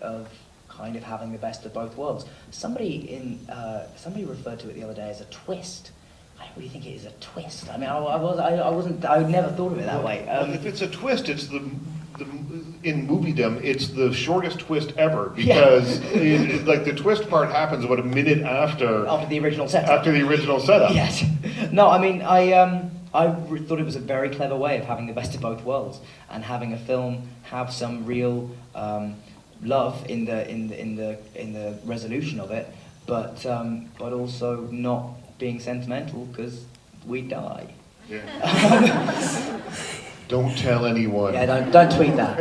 of kind of having the best of both worlds. Somebody referred to it the other day as a twist. I don't really think it is a twist. I mean, I never thought of it that way. If it's a twist, it's in moviedom, it's the shortest twist ever, because like the twist part happens about a minute after the original setup. Yes. No, I mean, I thought it was a very clever way of having the best of both worlds and having a film have some real love in the resolution of it, but also not being sentimental because we die. Yeah. Don't tell anyone. Yeah, don't tweet that.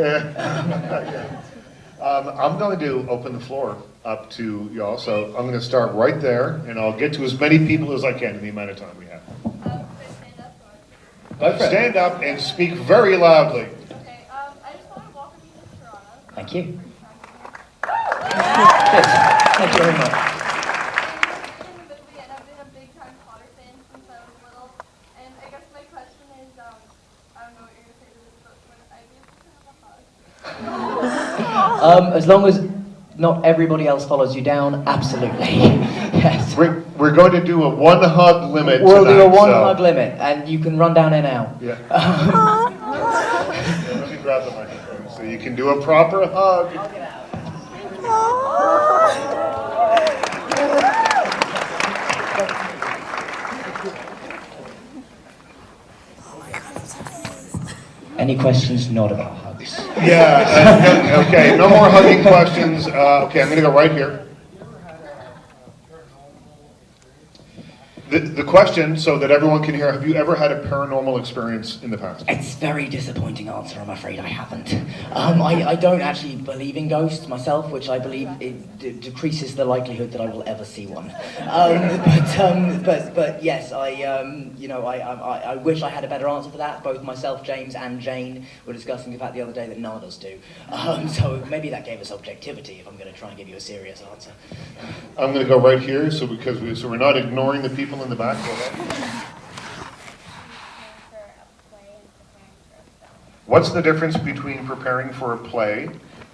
I'm going to open the floor up to y'all, so I'm going to start right there, and I'll get to as many people as I can in the amount of time we have. Stand up and speak very loudly. Okay, I just want to welcome you to Toronto. Thank you. Good. Thank you very much. I've been a big time Potter fan since I was little, and I guess my question is, I don't know what you're going to say to this, but would I be able to have a hug? As long as not everybody else follows you down, absolutely. Yes. We're going to do a one hug limit. We'll do a one hug limit, and you can run down here now. Yeah. Let me grab the microphone so you can do a proper hug. I'll get out. Any questions not about hugs? Yeah, okay, no more hugging questions. Okay, I'm going to go right here. The question, so that everyone can hear, have you ever had a paranormal experience in the past? It's a very disappointing answer, I'm afraid I haven't. I don't actually believe in ghosts myself, which I believe it decreases the likelihood that I will ever see one. But yes, I wish I had a better answer for that. Both myself, James, and Jane were discussing the fact the other day that none of us do. So maybe that gave us objectivity if I'm going to try and give you a serious answer. I'm going to go right here, so we're not ignoring the people in the back. What's the difference between preparing for a play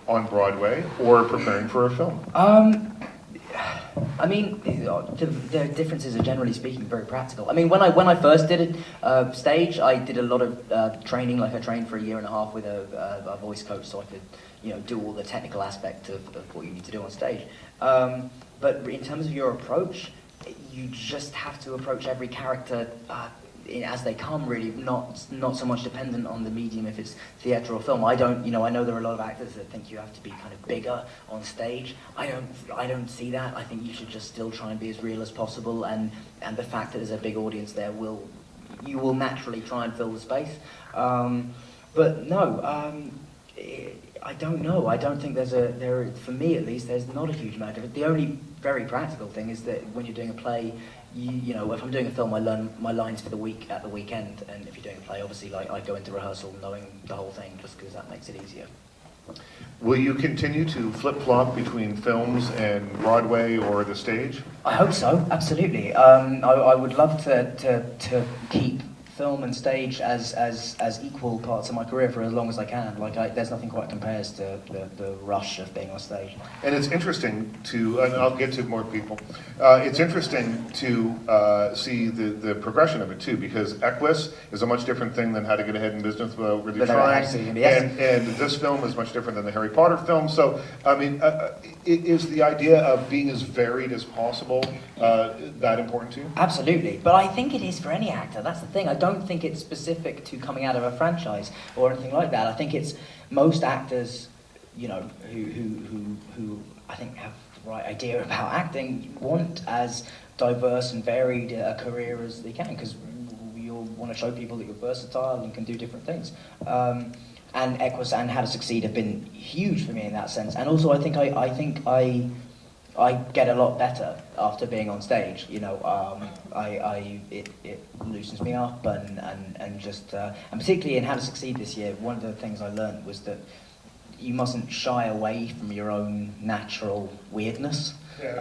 on Broadway or preparing for a film? I mean, the differences are, generally speaking, very practical. I mean, when I first did it stage, I did a lot of training. Like I trained for a year and a half with a voice coach, so I could, do all the technical aspect of what you need to do on stage. But in terms of your approach, you just have to approach every character as they come, really, not so much dependent on the medium, if it's theatre or film. I know there are a lot of actors that think you have to be kind of bigger on stage. I don't see that. I think you should just still try and be as real as possible, and the fact that there's a big audience there you will naturally try and fill the space. But no, I don't know. I don't think for me at least, there's not a huge amount of it. The only very practical thing is that when you're doing a play, if I'm doing a film, I learn my lines for the week at the weekend, and if you're doing a play, obviously, I go into rehearsal knowing the whole thing, just because that makes it easier. Will you continue to flip-flop between films and Broadway or the stage? I hope so, absolutely. I would love to keep film and stage as equal parts of my career for as long as I can. There's nothing quite compares to the rush of being on stage. And it's interesting to, and I'll get to more people, it's interesting to see the progression of it too, because Equus is a much different thing than How to Get Ahead in Business Without Really Trying, and this film is much different than the Harry Potter film. So, I mean, is the idea of being as varied as possible that important to you? Absolutely, but I think it is for any actor. That's the thing. I don't think it's specific to coming out of a franchise or anything like that. I think it's most actors, who I think have the right idea about acting, want as diverse and varied a career as they can, because you'll want to show people that you're versatile and can do different things. And Equus and How to Succeed have been huge for me in that sense. And also, I think I get a lot better after being on stage. It loosens me up, and just and particularly in How to Succeed this year, one of the things I learned was that you mustn't shy away from your own natural weirdness. Yeah.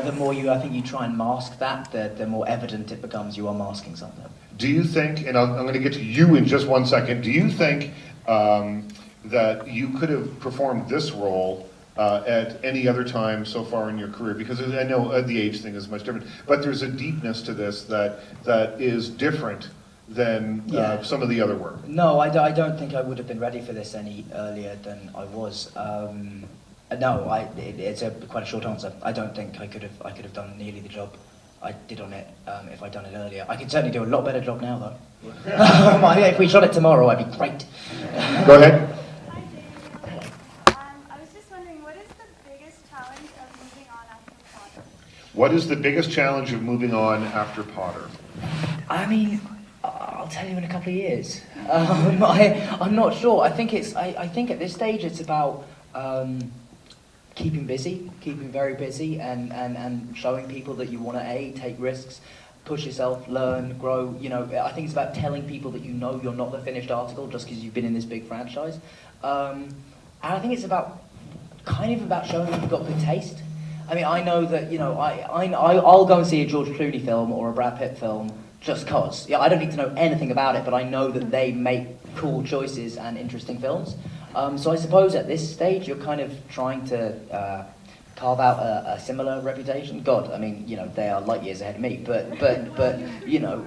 The more I think you try and mask that, the more evident it becomes you are masking something. Do you think, and I'm going to get to you in just 1 second, do you think that you could have performed this role at any other time so far in your career? Because I know the age thing is much different, but there's a deepness to this that is different than some of the other work. No, I don't think I would have been ready for this any earlier than I was. No, it's quite a short answer. I don't think I could have done nearly the job I did on it if I'd done it earlier. I could certainly do a lot better job now, though. If we shot it tomorrow, I'd be great. Go ahead. Hi, Daniel. I was just wondering, what is the biggest challenge of moving on after Potter? What is the biggest challenge of moving on after Potter? I mean, I'll tell you in a couple of years. I'm not sure. I think at this stage it's about keeping busy, keeping very busy, and showing people that you want to take risks, push yourself, learn, grow. You know, I think it's about telling people that you know you're not the finished article just because you've been in this big franchise. And I think it's about showing that you've got good taste. I mean, I know that, you know, I'll go and see a George Clooney film or a Brad Pitt film just cause. Yeah, I don't need to know anything about it, but I know that they make cool choices and interesting films. So I suppose at this stage you're kind of trying to carve out a similar reputation. God, I mean, you know, they are light years ahead of me, but you know,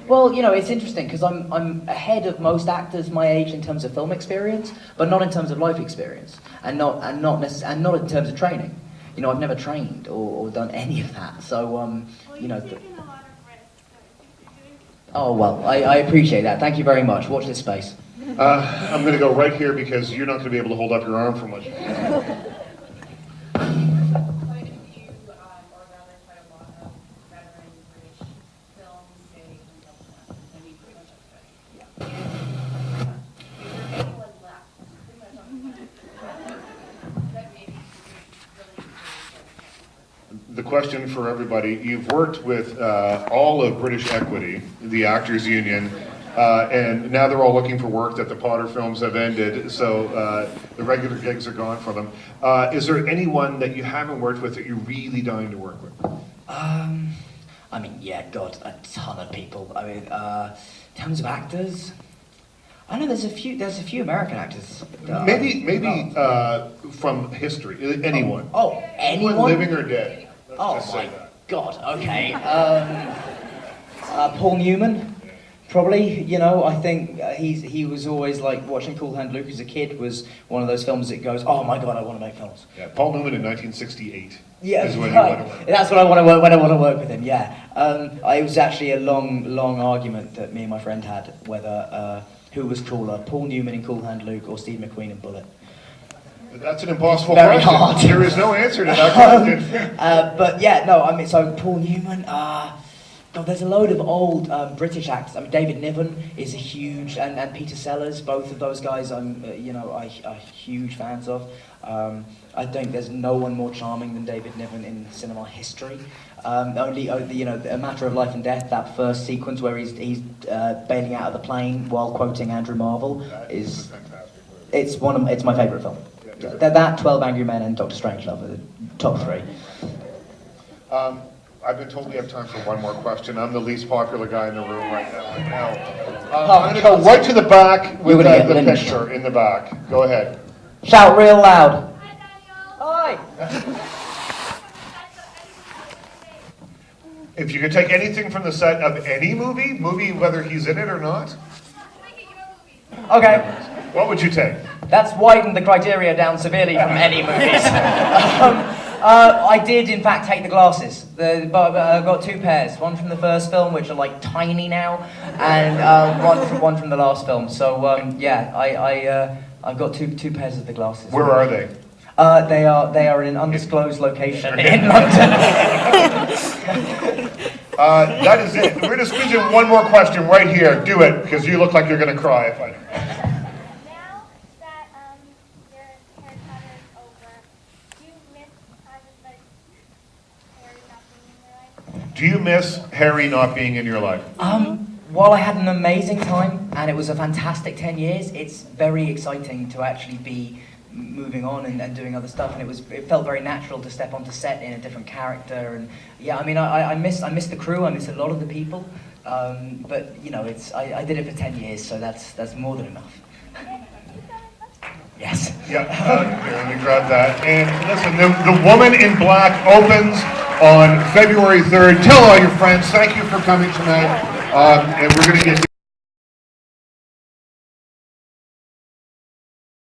well, you know, it's interesting because I'm ahead of most actors my age in terms of film experience, but not in terms of life experience, and not in terms of training. You know, I've never trained or done any of that. So Well, you know. you've taken a lot of risks, so I think you're doing Oh well, I appreciate that. Thank you very much. Watch this space. I'm going to go right here because you're not going to be able to hold up your arm for much. Quite a few, or rather quite a lot of veteran British films, say, I mean, pretty much everybody. Yeah. Is there anyone left, pretty much on the that maybe really The question for everybody, you've worked with all of British Equity, the Actors Union, and now they're all looking for work that the Potter films have ended, so the regular gigs are gone for them. Is there anyone that you haven't worked with that you're really dying to work with? I mean, yeah, God, a ton of people. I mean, in terms of actors, I know there's a few American actors. Maybe from history, anyone. Oh, anyone? Living or dead. Let's Oh just my say that. God. Okay. Paul Newman. Probably, you know, I think he was always like watching Cool Hand Luke as a kid was one of those films that goes, oh my God, I want to make films. Yeah, Paul Newman in 1968. Yeah, is when right. he went away. That's what I want to work when I want to work with him. Yeah, it was actually a long argument that me and my friend had whether who was cooler, Paul Newman in Cool Hand Luke or Steve McQueen in Bullet. That's an impossible Very question. hard. There is no answer to that question. But yeah, no, I mean, so Paul Newman. God, there's a load of old British actors. I mean, David Niven is a huge, and Peter Sellers, both of those guys I'm huge fans of. I think there's no one more charming than David Niven in cinema history. Only, you know, A Matter of Life and Death, that first sequence where he's bailing out of the plane while quoting Andrew Marvell is fantastic. it's my favourite film. Yeah. That 12 Angry Men and Doctor Strangelove are the top three. I've been told we have time for one more question. I'm the least popular guy in the room right now. Oh, I'm going to go right to the back with You're gonna get the lynched. picture in the back. Go ahead. Shout real loud. Hi, Hi. Daniel. If you could take anything from the set of any movie, whether he's in it or not, Okay. what would you take? That's widened the criteria down severely from any movies. I did, in fact, take the glasses. But I got two pairs. One from the first film, which are like tiny now, and one from the last film. So yeah, I've got two pairs of the glasses. Where are they? They are in an undisclosed location in London. That is it. We're going to squeeze in one more question right here. Do it, because you look like you're going to cry if I do. Now that your Harry Potter is over, do you miss having Harry not being in your life? Do you miss Harry not being in your life? While I had an amazing time and it was a fantastic 10 years, it's very exciting to actually be moving on and doing other stuff, and it felt very natural to step onto set in a different character. And yeah, I mean, I miss the crew, I miss a lot of the people, but you know, I did it for 10 years, so that's more than enough. Yes. Yeah, here, let me grab that. And listen, the Woman in Black opens on February 3rd. Tell all your friends, thank you for coming tonight. And we're going to get